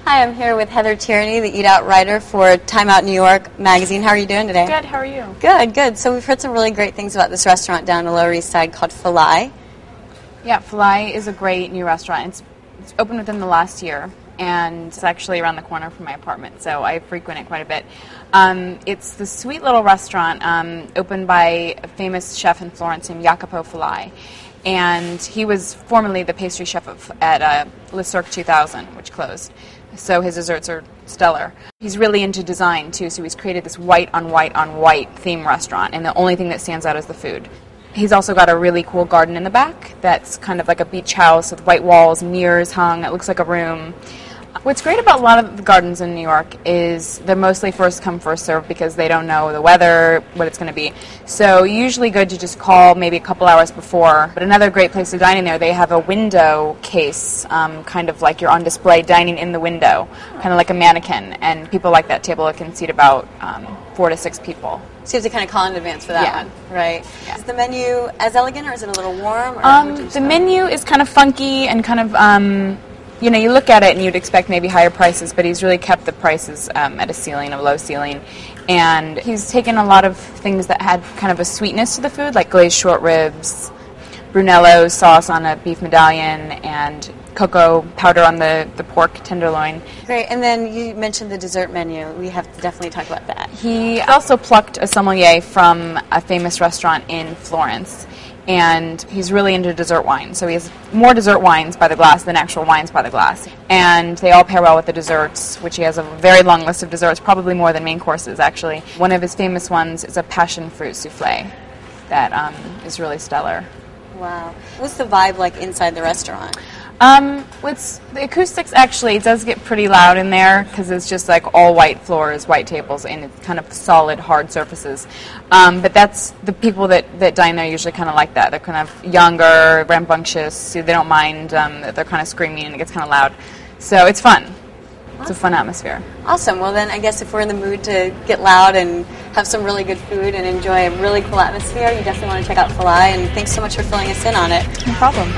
Hi, I'm here with Heather Tierney, the Eat Out writer for Time Out New York magazine. How are you doing today? Good, how are you? Good, good. So we've heard some really great things about this restaurant down the Lower East Side called Falai. Yeah, Falai is a great new restaurant. It's opened within the last year, and it's actually around the corner from my apartment, so I frequent it quite a bit. It's the sweet little restaurant opened by a famous chef in Florence named Jacopo Falai. And he was formerly the pastry chef at Le Cirque 2000, which closed. So his desserts are stellar. He's really into design, too, so he's created this white on white on white theme restaurant, and the only thing that stands out is the food. He's also got a really cool garden in the back that's kind of like a beach house with white walls, mirrors hung. It looks like a room. What's great about a lot of the gardens in New York is they're mostly first come, first serve because they don't know the weather, what it's going to be. So usually good to just call maybe a couple hours before. But another great place to dine in there, they have a window case, kind of like you're on display dining in the window, kind of like a mannequin. And people like that table. It can seat about 4 to 6 people. So you have to kind of call in advance for that one, right? Yeah. Is the menu as elegant or is it a little warm? The menu is kind of funky and kind of... you know, you look at it and you'd expect maybe higher prices, but he's really kept the prices at a low ceiling. And he's taken a lot of things that had kind of a sweetness to the food, like glazed short ribs, Brunello sauce on a beef medallion, and cocoa powder on the pork tenderloin. Great. And then you mentioned the dessert menu. We have to definitely talk about that. He also plucked a sommelier from a famous restaurant in Florence. And he's really into dessert wine. So he has more dessert wines by the glass than actual wines by the glass. And they all pair well with the desserts, which he has a very long list of desserts, probably more than main courses, actually. One of his famous ones is a passion fruit souffle that is really stellar. Wow. What's the vibe like inside the restaurant? With the acoustics, actually, it does get pretty loud in there because it's just like all white floors, white tables, and it's kind of solid, hard surfaces. But that's the people that dine there usually kind of like that. They're kind of younger, rambunctious. So they don't mind that they're kind of screaming and it gets kind of loud. So it's fun. It's a fun atmosphere. Awesome. Well, then I guess if we're in the mood to get loud and have some really good food and enjoy a really cool atmosphere, you definitely want to check out Falai. And thanks so much for filling us in on it. No problem.